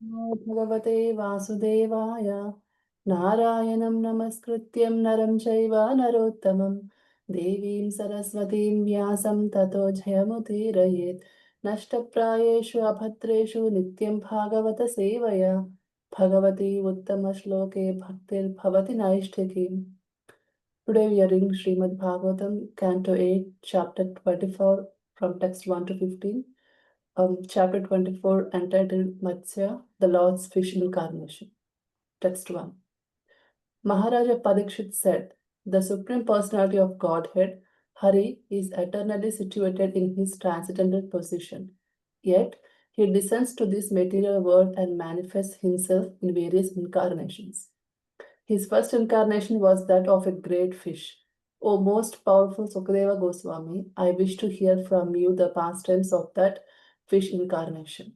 Namo Bhagavate Vasudevaya. Narayanam Namaskrityam Naram Chaiva Narottamam. Devim Saraswatim Vyasam Tato Jayamutirayet. Nashtaprayeshu Abhatreshu Nityam Bhagavata Sevaya. Bhagavati Uttama Shloke Bhaktir Bhavati Naishtakim. Today we are reading Srimad Bhagavatam, Canto 8, Chapter 24, from text 1 to 15. Chapter 24, entitled Matsya, the Lord's Fish Incarnation. Text 1. Maharaja Parikshit said, the Supreme Personality of Godhead, Hari, is eternally situated in his transcendental position. Yet, he descends to this material world and manifests himself in various incarnations. His first incarnation was that of a great fish. O most powerful Sukadeva Goswami, I wish to hear from you the pastimes of that fish incarnation.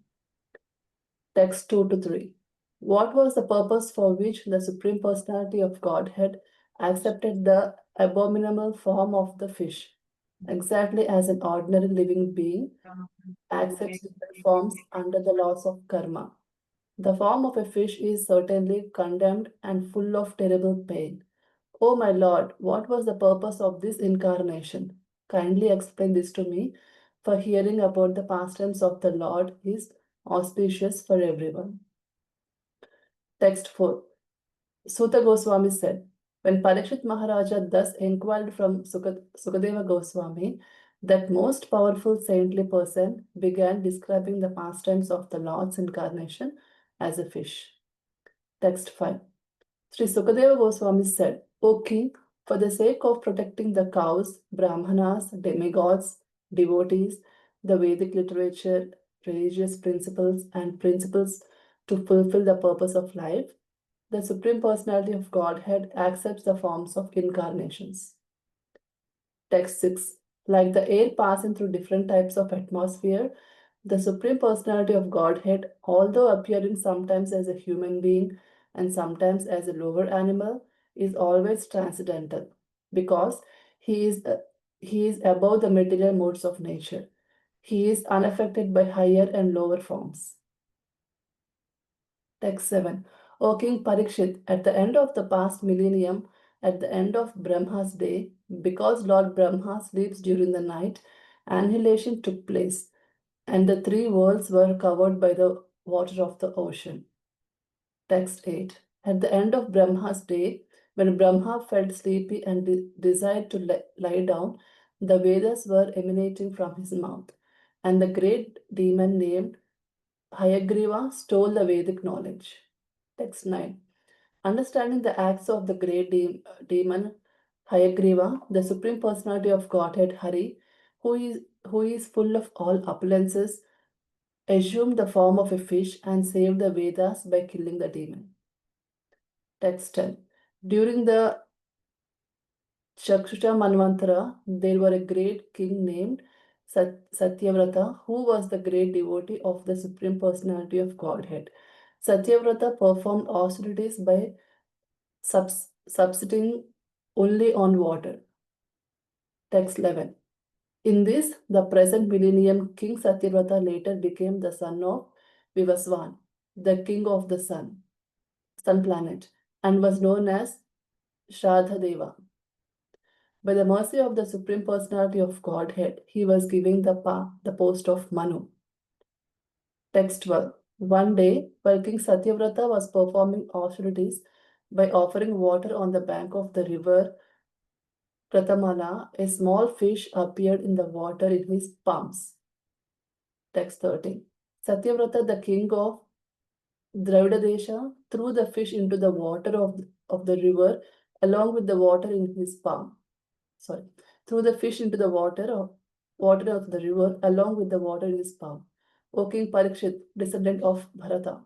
Text 2 to 3. What was the purpose for which the Supreme Personality of Godhead accepted the abominable form of the fish, exactly as an ordinary living being accepts different forms under the laws of karma? The form of a fish is certainly condemned and full of terrible pain. Oh my Lord, what was the purpose of this incarnation? Kindly explain this to me, for hearing about the pastimes of the Lord is auspicious for everyone. Text 4. Suta Goswami said, when Parikshit Maharaja thus inquired from Sukadeva Goswami, that most powerful saintly person began describing the pastimes of the Lord's incarnation as a fish. Text 5. Sri Sukadeva Goswami said, O king, for the sake of protecting the cows, brahmanas, demigods, devotees, the Vedic literature, religious principles, and principles to fulfill the purpose of life, the Supreme Personality of Godhead accepts the forms of incarnations. Text 6. Like the air passing through different types of atmosphere, the Supreme Personality of Godhead, although appearing sometimes as a human being and sometimes as a lower animal, is always transcendental because he is above the material modes of nature. He is unaffected by higher and lower forms. Text 7. O King Parikshit, at the end of the past millennium, at the end of Brahma's day, because Lord Brahma sleeps during the night, annihilation took place, and the three worlds were covered by the water of the ocean. Text 8. At the end of Brahma's day, when Brahma felt sleepy and desired to lie down, the Vedas were emanating from his mouth, and the great demon named Hayagriva stole the Vedic knowledge. Text 9. Understanding the acts of the great demon Hayagriva, the Supreme Personality of Godhead Hari, who is full of all opulences, assumed the form of a fish and saved the Vedas by killing the demon. Text 10. During the Chakshuta Manvantara, there were a great king named Satyavrata, who was the great devotee of the Supreme Personality of Godhead. Satyavrata performed austerities by subsisting only on water. Text 11. In this, the present millennium, King Satyavrata later became the son of Vivaswan, the king of the sun planet, and was known as Shraddha By the mercy of the Supreme Personality of Godhead, he was given the post of Manu. Text 12. One day, while King Satyavrata was performing austerities by offering water on the bank of the river Pratamala, a small fish appeared in the water in his palms. Text 13. Satyavrata, the king of Dravidadesha, threw the fish into the water of the river along with the water in his palm. Threw the fish into the water of the river along with the water in his palm. O King Parikshit, descendant of Bharata.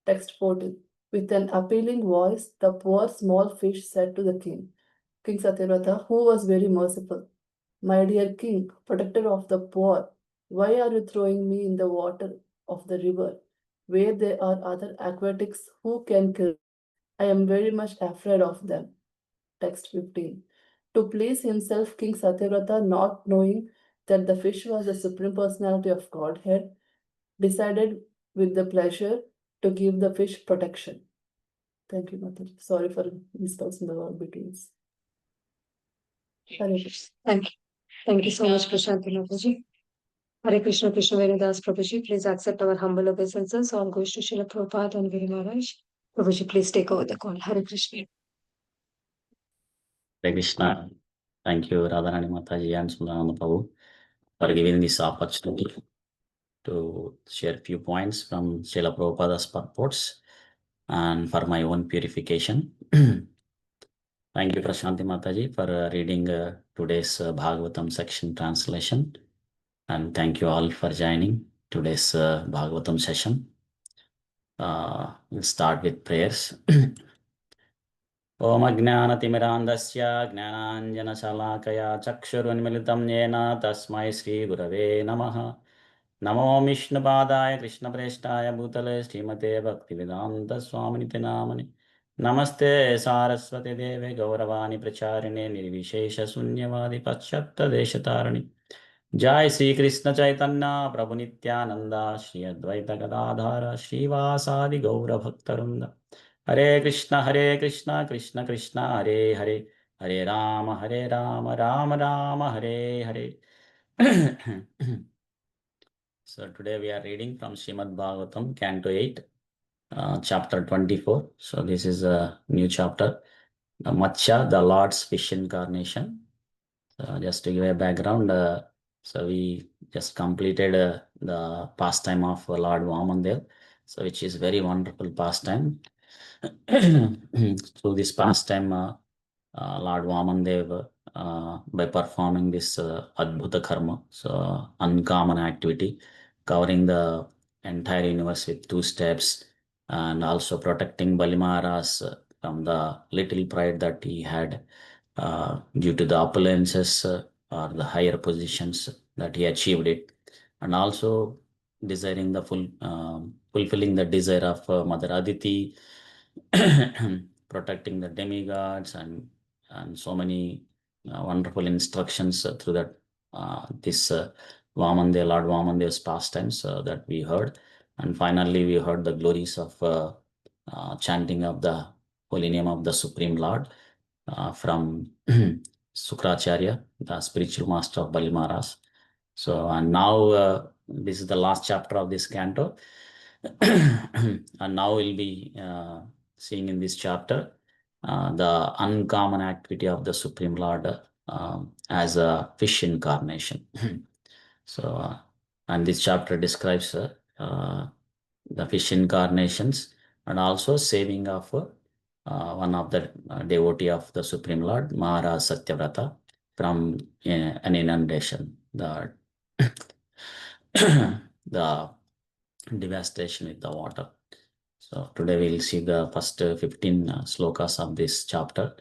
Text 14. With an appealing voice, the poor small fish said to the king, King Satyavrata, who was very merciful, my dear king, protector of the poor, why are you throwing me in the water of the river, where there are other aquatics who can kill? I am very much afraid of them. Text 15. To please himself, King Satyavrata, not knowing that the fish was the Supreme Personality of Godhead, decided with the pleasure to give the fish protection. Thank you, Mataji. Sorry for mispronouncing the word between. Hare Krishna. Thank you. Thank you so much, Prashanti Mataji. Hare Krishna, Krishna Venudas Prabhuji, please accept our humble obeisances. All goes to Srila Prabhupada and Giri Maharaj. Prabhuji, please take over the call. Hare Krishna. Hare Krishna. Thank you, Radharani Mataji and Sundarananda Prabhu, for giving this opportunity to share a few points from Srila Prabhupada's purports and for my own purification. Thank you, Prashanti Mataji, for reading today's Bhagavatam section translation. And thank you all for joining today's Bhagavatam session. We'll start with prayers. Om Ajnanatimirandasya Gnananjanashalakaya Chakshurunmilitam Yena Tasmai Sri Gurave Namaha. Namo Vishnupadaya Krishna Preshtaya Bhutale Srimate Bhaktivedanta Swaminite Namani. Namaste Saraswati Deve Gauravani Pracharine Nirvishesha Sunyavadi Pachatta Deshatarani. Jai Sri Krishna Chaitanya Prabhu Nityananda Shri Advaita Gadadhara Srivasadi Gaura Bhaktarunda. Hare Krishna Krishna Krishna Hare Hare Hare Rama Rama Rama Hare Hare. So today we are reading from Srimad Bhagavatam, Canto 8, chapter 24. So this is a new chapter, the Matsya, the Lord's fish incarnation. So just to give a background, so we just completed the pastime of Lord Vamandev, so which is very wonderful pastime. Through this pastime, Lord Vamandev, by performing this Adbhuta Karma, so uncommon activity, covering the entire universe with 2 steps, and also protecting Balimaras from the little pride that he had due to the opulences or the higher positions that he achieved it, and also desiring the fulfilling the desire of Mother Aditi, protecting the demigods, and so many wonderful instructions through that this Vamandev, Lord Vamandev's pastimes that we heard. And finally we heard the glories of chanting of the holy name of the Supreme Lord from Sukracharya, the spiritual master of Bali Maharaj. So, and now this is the last chapter of this canto. And now we'll be seeing in this chapter the uncommon activity of the Supreme Lord as a fish incarnation. So, and this chapter describes the fish incarnations and also saving of one of the devotee of the Supreme Lord, Maharaj Satyavrata, from an inundation, the the devastation with the water. So today we'll see the first 15 slokas of this chapter.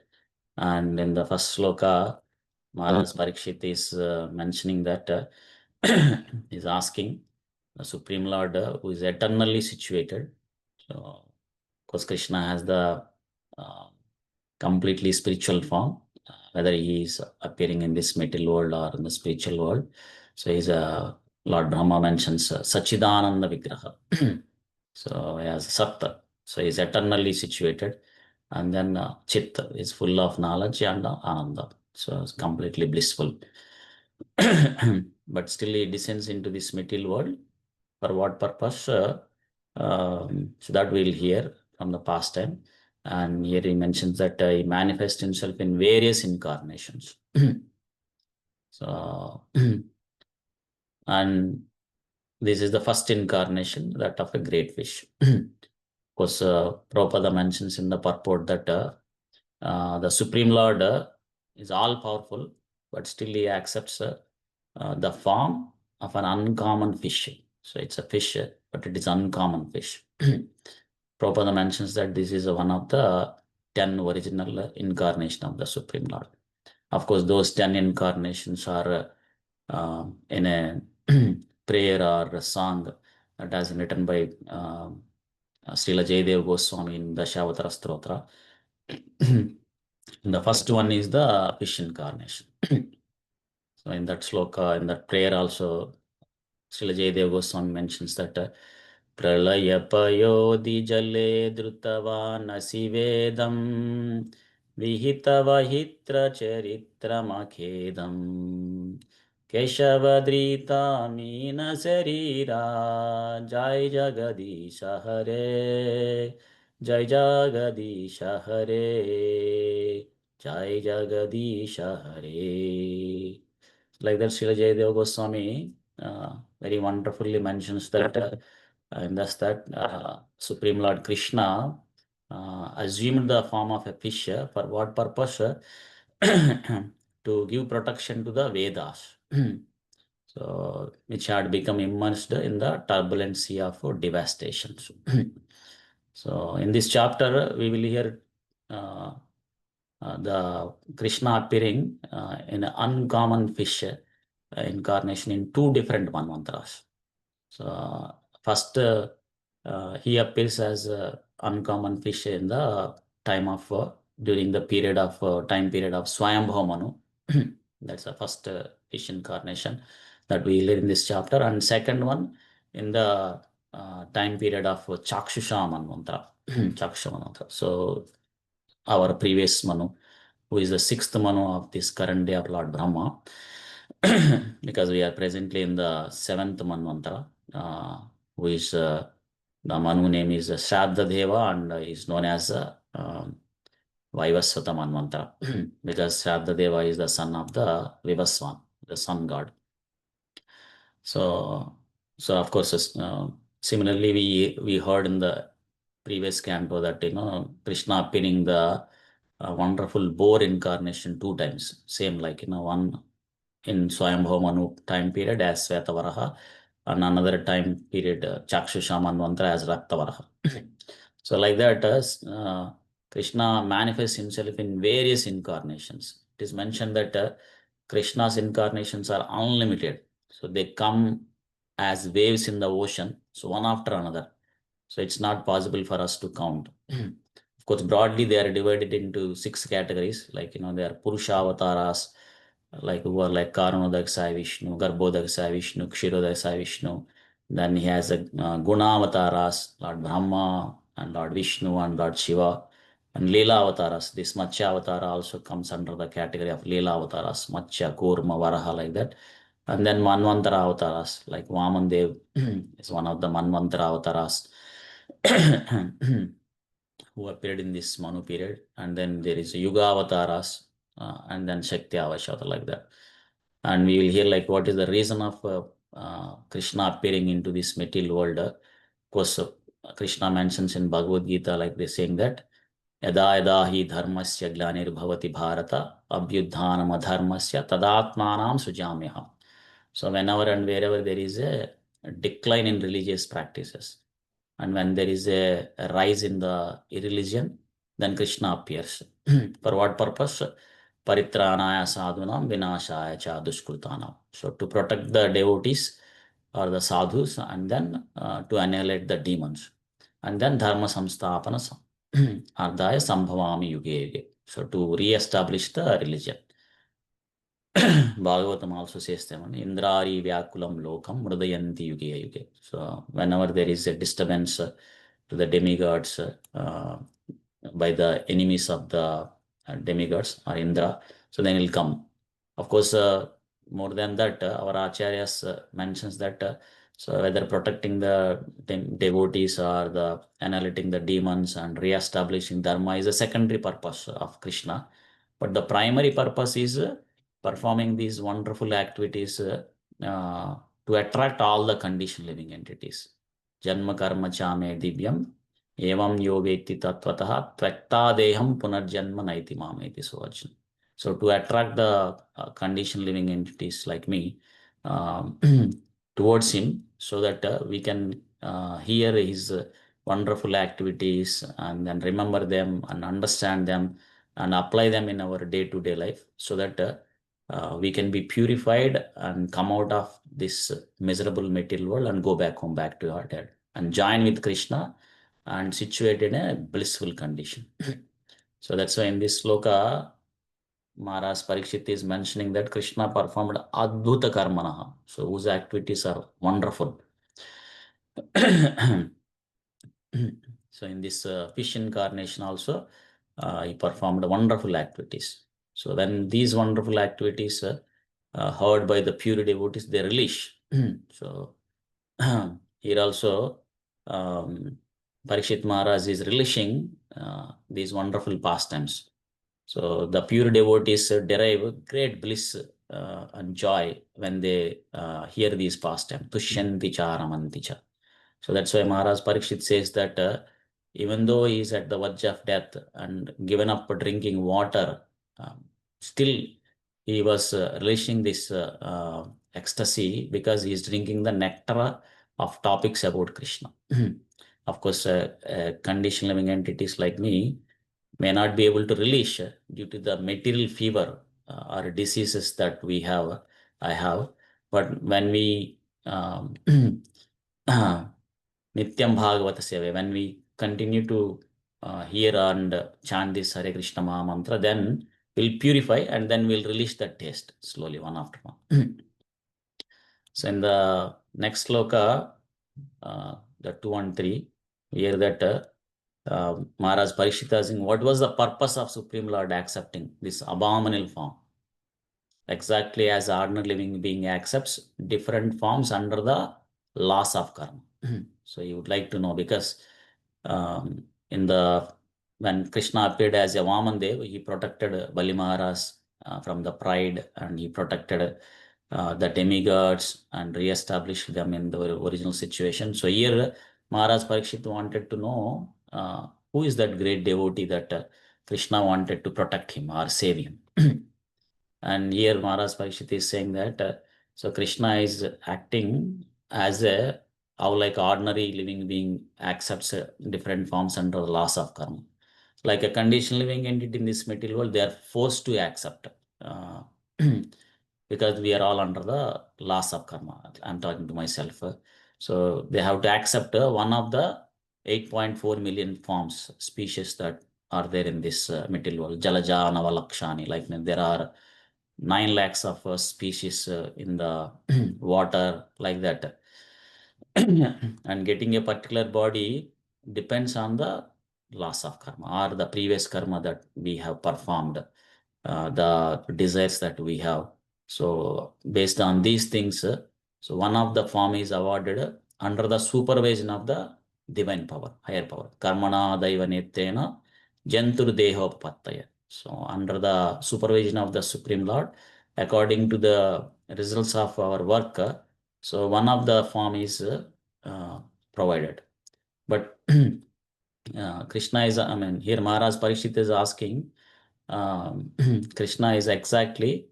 And in the first sloka, Maharaj Parikshit is mentioning that is asking the Supreme Lord who is eternally situated. So, because Krishna has the completely spiritual form, whether he is appearing in this material world or in the spiritual world. So he's Lord Brahma mentions Sachidananda Vigraha. So he has Satta. So he's eternally situated. And then Chit is full of knowledge and Ananda. So it's completely blissful. But still he descends into this material world. For what purpose? So that we'll hear from the past time. And here he mentions that he manifests himself in various incarnations. So, and this is the first incarnation, that of a great fish. Because Prabhupada mentions in the purport that the Supreme Lord is all powerful, but still he accepts the form of an uncommon fish. So it's a fish, but it is uncommon fish. Prabhupada mentions that this is one of the 10 original incarnation of the Supreme Lord. Of course, those 10 incarnations are in a prayer or a song that has been written by Srila Jayadev Goswami in the Dashavatara Stotra. The first one is the fish incarnation. So in that sloka, in that prayer also, Srila Jayadeva Goswami mentions that Pralayapayodi jale drutavanasi vedam vihitavahitra charitramakhedam Keshavadrita Meena Sarira Jai Jagadisha Hare Jai Jagadisha Hare Jai Jagadisha Hare. Like that, Srila Jayadeva Goswami very wonderfully mentions that and thus that Supreme Lord Krishna assumed the form of a fish for what purpose? To give protection to the Vedas. So, which had become immersed in the turbulent sea of devastation. So, in this chapter, we will hear the Krishna appearing in an uncommon fish incarnation in two different manvantras. So, first, he appears as an uncommon fish in the time of during the period of time period of Swayambhava Manu. That's the first fish incarnation that we learn in this chapter, and second one in the time period of Chakshusha Manvantara. Chakshusha Manvantara. So our previous Manu, who is the sixth Manu of this current day of Lord Brahma, because we are presently in the seventh Manvantara, who is the Manu name is Shraddha Deva and is known as Vaivasvata Manvantara, because Shraddha Deva is the son of the Vivaswan, the sun god. So of course, similarly, we heard in the previous canto that Krishna appearing the wonderful boar incarnation two times, same like one in Swayambhava Manu time period as Svetavaraha, and another time period Chakshusha Manvantara as Raktavaraha. So like that, Krishna manifests himself in various incarnations. It is mentioned that Krishna's incarnations are unlimited. So they come as waves in the ocean, so one after another. So it's not possible for us to count. Of course, broadly they are divided into 6 categories. Like they are Purusha avatars, like who are like Karanodakasaya Vishnu, Garbhodakasaya Vishnu, Kshirodakasaya Vishnu. Then he has a Guna avatars, Lord Brahma and Lord Vishnu and Lord Shiva. And Leela avatars, this Matsya avatar also comes under the category of Leela avatars, Matsya, Kurma, Varaha, like that. And then Manvantara avatars, like Vaman Dev is one of the Manvantara avatars who appeared in this Manu period. And then there is Yuga avatars, and then Shakti Avashata, like that. And we will hear like what is the reason of Krishna appearing into this material world. Of course, Krishna mentions in Bhagavad Gita, like they saying that Yada yada hi dharmasya glanir bharata abhyudhanam adharmasya tadatmanam sujamyaham. So whenever and wherever there is a decline in religious practices, and when there is a rise in the irreligion, then Krishna appears. For what purpose? Paritranaya sadhunam vinashaya cha dushkrutanam. So to protect the devotees or the sadhus, and then to annihilate the demons. And then dharma samstapana ardhaya sambhavami yuge yuge. So to re-establish the religion. Bhagavatam also says that Indrari Vyakulam Lokam Mrudayanti Yuge Yuge. So whenever there is a disturbance to the demigods by the enemies of the demigods or Indra, so then he'll come. Of course, more than that, our acharyas mentions that so whether protecting the devotees or the annihilating the demons and re-establishing dharma is a secondary purpose of Krishna, but the primary purpose is performing these wonderful activities to attract all the conditioned living entities. Janma karma chame divyam evam yogeti tattvataha tvekta punarjanma naiti mameti soajna. So to attract the conditioned living entities like me towards him, so that we can hear his wonderful activities and then remember them and understand them and apply them in our day-to-day life, so that we can be purified and come out of this miserable material world and go back home, back to our dad, and join with Krishna and situated in a blissful condition. So that's why in this sloka, Maharaj Parikshit is mentioning that Krishna performed Adbhuta Karmanaha, so whose activities are wonderful. So in this fish incarnation also, he performed wonderful activities. So when these wonderful activities heard by the pure devotees, they relish. So here also, Parikshit Maharaj is relishing these wonderful pastimes. So the pure devotees derive great bliss and joy when they hear these pastimes. Tushyanti charamanti cha. So that's why Maharaj Parikshit says that even though he is at the verge of death and given up drinking water, still he was relishing this ecstasy because he is drinking the nectar of topics about Krishna. Of course, conditioned living entities like me may not be able to relish due to the material fever or diseases that I have. But when we Nityam Bhagavata Seva, when we continue to hear and chant this Hare Krishna Maha Mantra, then we'll purify and then we'll release that taste slowly, one after one. So in the next sloka, the 2 and 3, we hear that Maharaj Parikshita is saying, what was the purpose of Supreme Lord accepting this abominable form? Exactly as ordinary living being accepts different forms under the laws of karma. So you would like to know because when Krishna appeared as a Vaman Dev, he protected Bali Maharaj from the pride, and he protected the demigods and re-established them in the original situation. So here Maharaj Parikshit wanted to know who is that great devotee that Krishna wanted to protect him or save him. And here Maharaj Parikshit is saying that so Krishna is acting as how like ordinary living being accepts different forms under the laws of karma. Like a conditional living entity in this material world, they are forced to accept because we are all under the laws of karma. I'm talking to myself. So they have to accept one of the 8.4 million forms, species that are there in this material world. Jalaja, Navalakshani, like there are 9 lakhs of species in the water, like that. And getting a particular body depends on the loss of karma or the previous karma that we have performed, the desires that we have. So based on these things, so one of the form is awarded under the supervision of the divine power, higher power. Karmana daivanetena jantur dehopattaya. So under the supervision of the Supreme Lord, according to the results of our work, so one of the form is provided. But Krishna is, I mean, here Maharaj Parikshit is asking, Krishna is exactly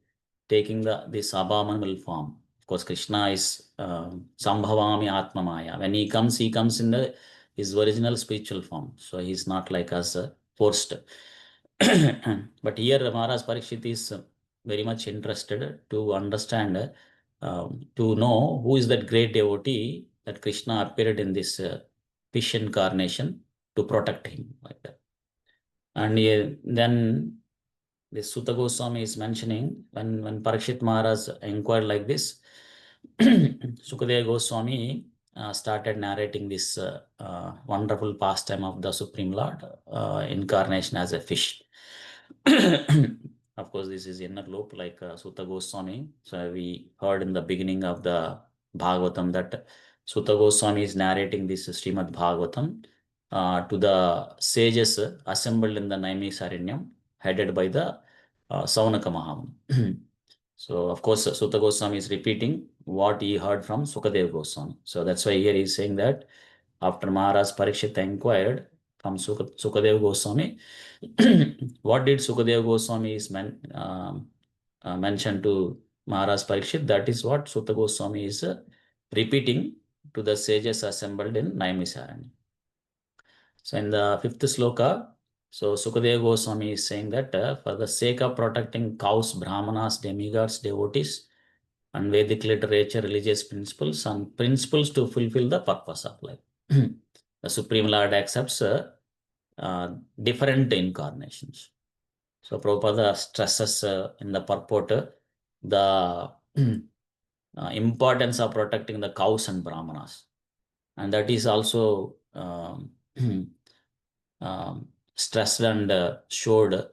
taking this abominable form. Of course, Krishna is Sambhavami Atma Maya. When he comes in his original spiritual form. So he's not like us forced. But here Maharaj Parikshit is very much interested to understand, to know who is that great devotee that Krishna appeared in this fish incarnation to protect him, like that. And then this Sutta Goswami is mentioning when Parikshit Maharaj inquired like this, Sukadeva Goswami started narrating this wonderful pastime of the Supreme Lord incarnation as a fish. Of course, this is inner loop like Sutta Goswami. So we heard in the beginning of the Bhagavatam that Sutta Goswami is narrating this Srimad Bhagavatam to the sages assembled in the Naimisaranyam, headed by the Saunaka Mahamuni. So, of course, Sutta Goswami is repeating what he heard from Sukadeva Goswami. So, that's why here he is saying that after Maharaj Parikshit inquired from Sukadeva Goswami, what did Sukadeva Goswami is mentioned to Maharaj Parikshit? That is what Sutta Goswami is repeating to the sages assembled in Naimisaranya. So, in the 5th sloka, so Sukadeva Goswami is saying that for the sake of protecting cows, brahmanas, demigods, devotees, and Vedic literature, religious principles, and principles to fulfill the purpose of life, the Supreme Lord accepts different incarnations. So Prabhupada stresses in the purport the importance of protecting the cows and brahmanas. And that is also stressed and showed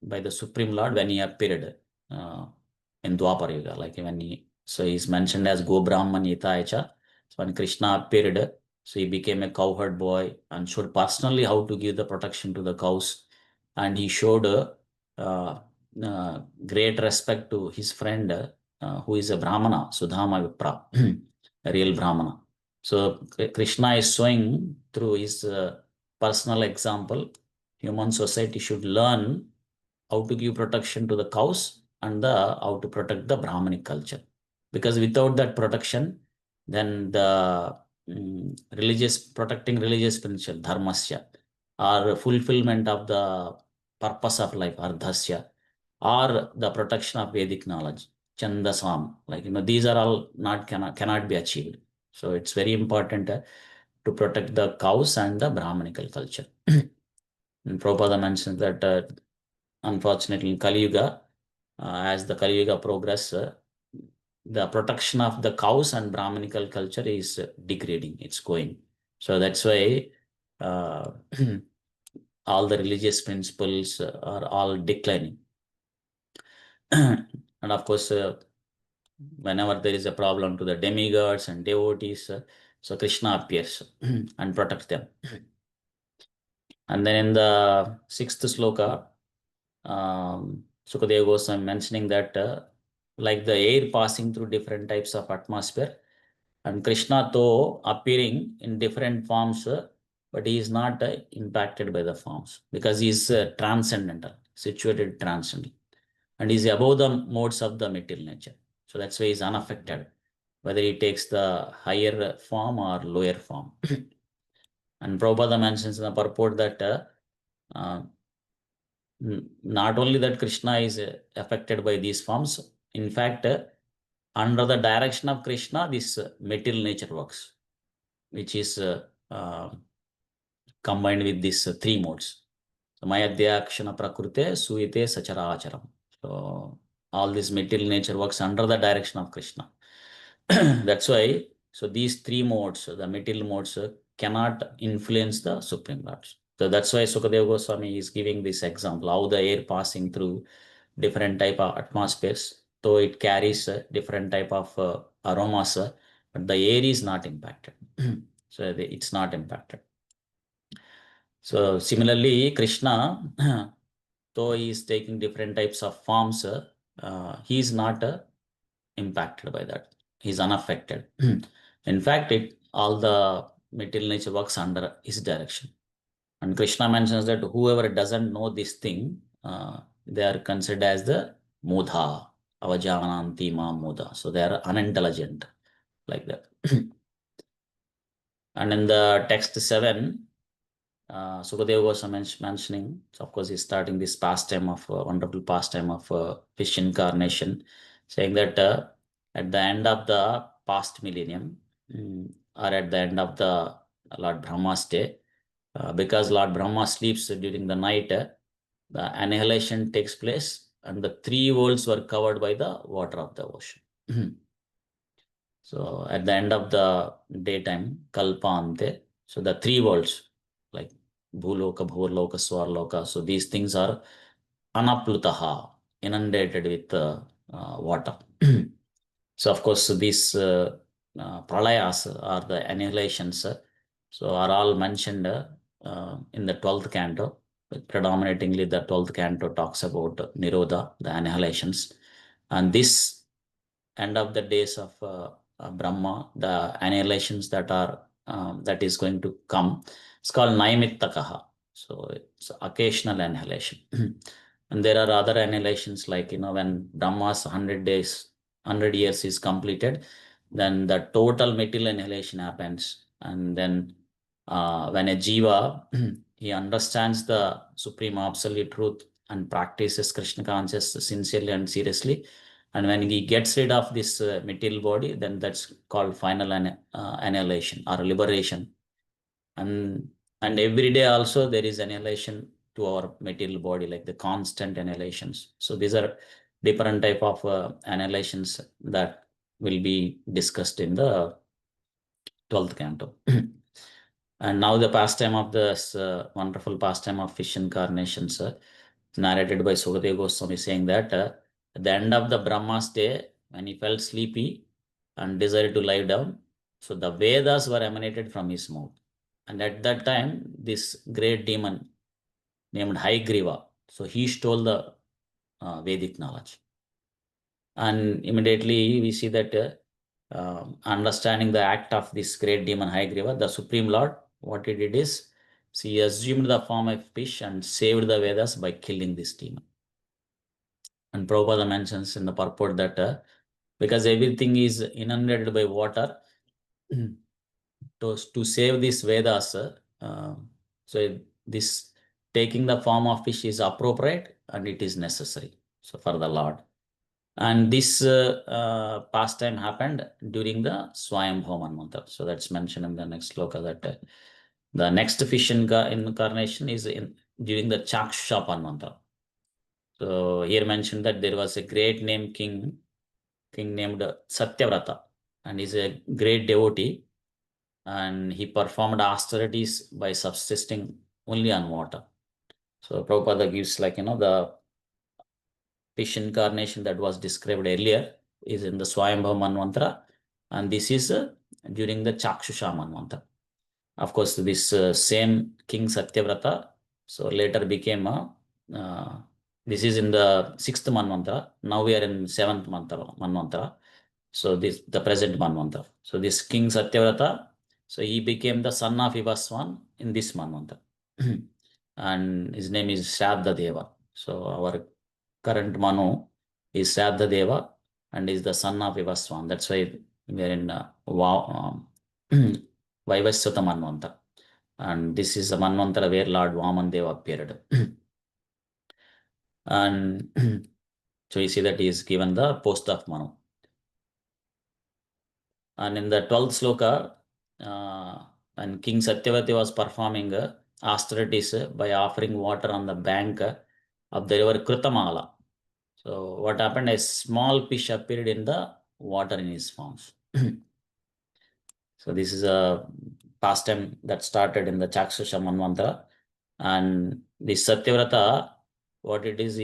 by the Supreme Lord when he appeared in Dwapara Yuga. Like when so he's mentioned as Go Brahman Yitaicha. So when Krishna appeared, so he became a cowherd boy and showed personally how to give the protection to the cows. And he showed great respect to his friend who is a Brahmana, Sudhama Vipra, a real Brahmana. So Krishna is showing through his personal example, human society should learn how to give protection to the cows and how to protect the Brahmanic culture. Because without that protection, then the protecting religious principle, dharmasya, or fulfillment of the purpose of life, ardhasya, or the protection of Vedic knowledge, chandasam, these are all cannot be achieved. So it's very important to protect the cows and the Brahmanical culture. And Prabhupada mentions that unfortunately in Kali Yuga, as the Kali Yuga progress, the protection of the cows and Brahmanical culture is degrading. It's going. So that's why all the religious principles are all declining. And of course, whenever there is a problem to the demigods and devotees, so Krishna appears and protects them. And then in the 6th sloka, Sukadeva Goswami mentioning that like the air passing through different types of atmosphere, and Krishna though appearing in different forms, but he is not impacted by the forms because he is transcendental, situated transcendently, and he is above the modes of the material nature. So that's why he is unaffected, whether he takes the higher form or lower form. And Prabhupada mentions in the purport that not only that Krishna is affected by these forms, in fact, under the direction of Krishna, this material nature works, which is combined with these three modes. So, Mayadhyakshana Prakrute Suyate Sacharacharam. So, all this material nature works under the direction of Krishna. That's why, so these three modes, the material modes, cannot influence the Supreme Lords. So that's why Sukadeva Goswami is giving this example, how the air passing through different type of atmospheres, though it carries different type of aromas, but the air is not impacted. So it's not impacted. So similarly, Krishna, though he is taking different types of forms, he is not impacted by that. He is unaffected. In fact, all the material nature works under his direction. And Krishna mentions that whoever doesn't know this thing, they are considered as the mudha, avajananti ma mudha. So they are unintelligent, like that. And in the text 7, Sukadeva Goswami mentioning, so of course he's starting this pastime of wonderful pastime of fish incarnation, saying that at the end of the past millennium, or at the end of the Lord Brahma's day, because Lord Brahma sleeps during the night, the annihilation takes place and the three worlds were covered by the water of the ocean. So at the end of the daytime, Kalpante, so the three worlds, like Bhuloka, Bhurloka, Swarloka, so these things are anaplutaha, inundated with water. So of course, these pralayas are the annihilations, so are all mentioned in the 12th canto. Predominantly, the 12th canto talks about Nirodha, the annihilations. And this end of the days of Brahma, the annihilations that is going to come, it's called Naimitakaha. So it's occasional annihilation. And there are other annihilations like, when Brahma's 100 days, 100 years is completed, then the total material annihilation happens. And then when a jiva, he understands the supreme absolute truth and practices Krishna consciousness sincerely and seriously, and when he gets rid of this material body, then that's called final annihilation or liberation. And every day also there is annihilation to our material body, like the constant annihilations. So these are different type of annihilations that will be discussed in the 12th canto. And now the pastime of this wonderful pastime of fish incarnations, narrated by Sukadeva Goswami, saying that at the end of the Brahma's day, when he felt sleepy and desired to lie down, so the Vedas were emanated from his mouth. And at that time, this great demon named Haigriva, so he stole the Vedic knowledge. And immediately we see that understanding the act of this great demon Haigriva, the Supreme Lord, what he did is, he assumed the form of fish and saved the Vedas by killing this demon. And Prabhupada mentions in the purport that because everything is inundated by water, to save these Vedas, so this taking the form of fish is appropriate and it is necessary. So for the Lord. And this pastime happened during the Swayambhava Manvantara. So that's mentioned in the next sloka that the next fish incarnation is during the Chakshusha Manvantara. So here mentioned that there was a great named king named Satyavrata, and he's a great devotee, and he performed austerities by subsisting only on water. So Prabhupada gives the fish incarnation that was described earlier is in the Swayambhava Manvantara, and this is during the Chakshusha Manvantara. Of course, this same King Satyavrata, so later became this is in the 6th Manvantara. Now we are in 7th Manvantara. So this the present Manvantara. So this King Satyavrata, so he became the son of Ivaswan in this Manvantara. And his name is Shraddha Deva. So our current Manu is Shraddha Deva and is the son of Ivaswan. That's why we are in Vaivasvata Manvantara. And this is a Manvantara where Lord Vaman Deva appeared. And so you see that he is given the post of Manu. And in the 12th sloka, when King Satyavati was performing austerities by offering water on the bank of the river Krutamala. So what happened? A small fish appeared in the water in his forms. So this is a pastime that started in the Chakshusha Manvantara. And this Satyavrata, what it is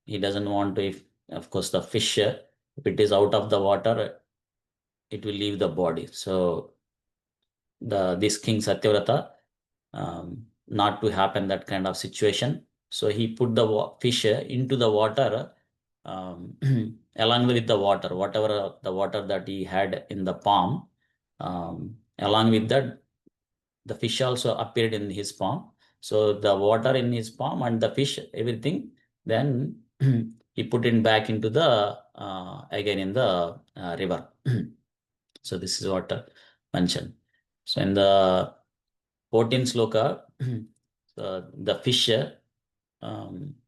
he doesn't want to, of course, the fish, if it is out of the water, it will leave the body. So this King Satyavrata, not to happen that kind of situation, so he put the fish into the water along with the water, whatever the water that he had in the palm, along with that, the fish also appeared in his palm. So the water in his palm and the fish, everything, then he put it back into the again in the river. So this is what mentioned. So in the 14th sloka, the fish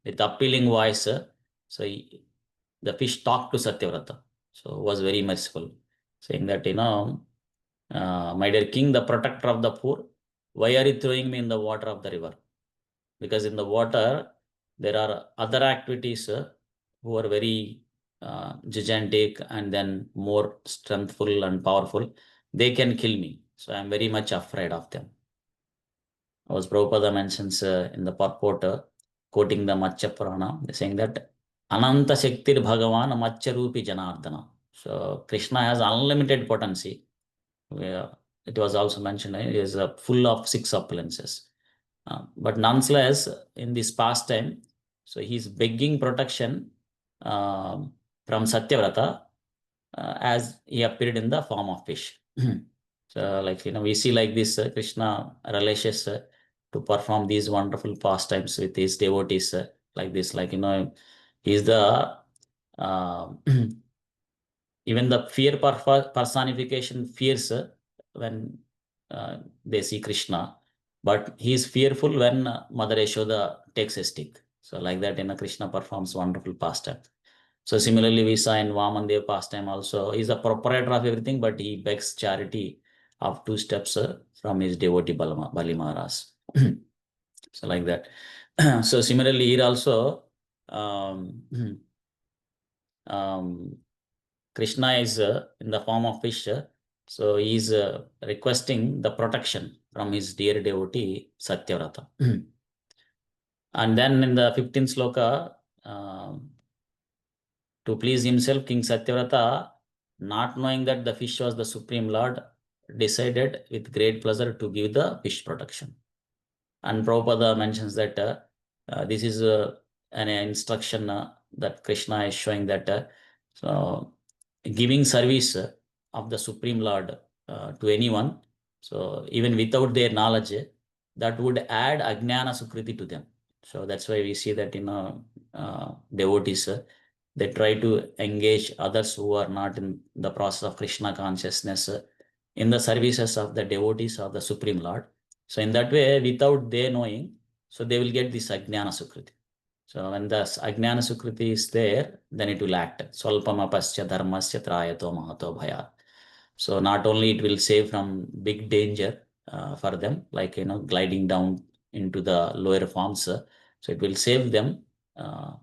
with appealing voice, so the fish talked to Satyavrata. So was very merciful, saying that, my dear king, the protector of the poor, why are you throwing me in the water of the river? Because in the water, there are other activities who are very gigantic and then more strengthful and powerful. They can kill me. So I'm very much afraid of them. As Prabhupada mentions in the purport, quoting the Matsya Purana, saying that Ananta Shaktir Bhagavan Matsya Rupi Janardana. So Krishna has unlimited potency. It was also mentioned, it is full of 6 appearances. But nonetheless, in this pastime, so he's begging protection from Satyavrata as he appeared in the form of fish. So we see like this, Krishna relishes to perform these wonderful pastimes with his devotees like this. He's the even the fear personification fears when they see Krishna, but he is fearful when Mother Yashoda takes a stick. So like that, Krishna performs wonderful pastime. So similarly, we saw in Vamandev pastime also, he's the proprietor of everything, but he begs charity of 2 steps from his devotee Bali Maharaj. So like that. So similarly here also, Krishna is in the form of fish. So he is requesting the protection from his dear devotee Satyavrata. And then in the 15th sloka, to please himself, King Satyavrata, not knowing that the fish was the Supreme Lord, decided with great pleasure to give the fish protection. And Prabhupada mentions that this is an instruction that Krishna is showing that so giving service of the Supreme Lord to anyone, so even without their knowledge, that would add Ajnana Sukriti to them. So that's why we see that devotees, they try to engage others who are not in the process of Krishna consciousness in the services of the devotees of the Supreme Lord. So in that way, without they knowing, so they will get this Ajnana Sukriti. So when the Ajnana Sukriti is there, then it will act. Swalpamapasya dharmasya trayato mahato bhaya. So not only it will save from big danger for them, like gliding down into the lower forms. So it will save them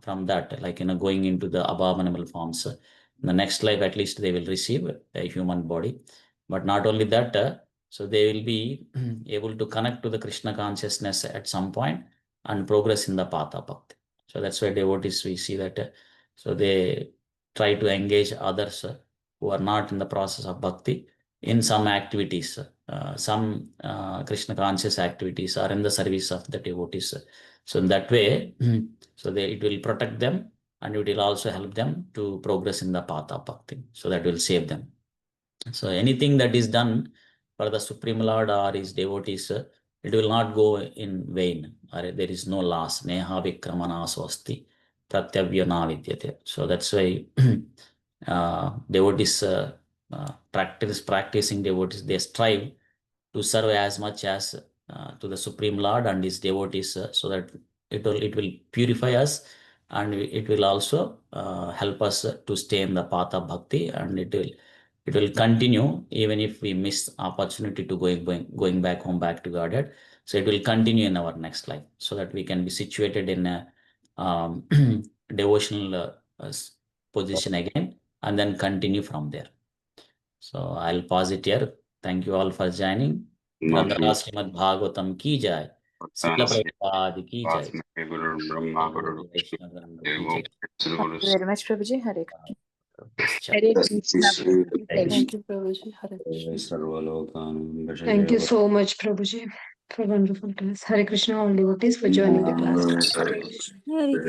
from that, like going into the abominable forms. In the next life, at least they will receive a human body. But not only that, so they will be able to connect to the Krishna consciousness at some point and progress in the path of bhakti. So that's why devotees, we see that so they try to engage others who are not in the process of bhakti in some activities, some Krishna conscious activities, or in the service of the devotees. So in that way, so it will protect them, and it will also help them to progress in the path of bhakti. So that will save them. So anything that is done for the Supreme Lord or his devotees, it will not go in vain, or there is no loss. Neha vikramana swasti pratyavya na vidyate. So that's why devotees, practicing devotees, they strive to serve as much as to the Supreme Lord and his devotees, so that it will purify us, and it will also help us to stay in the path of bhakti, and it will continue even if we miss opportunity to going back home, back to Godhead. So it will continue in our next life, so that we can be situated in a devotional position again, and then continue from there. So I'll pause it here. Thank you all for joining. Grandhara Srimad Bhagavatam ki jai. Srila Prabhupada ki jai. Thank you very much, Prabhuji. Hare Krishna. Hare Krishna. Thank you, Prabhuji. Hare Krishna. Thank you so much, Prabhuji, for wonderful class. Hare Krishna, all devotees, for joining the class. Hare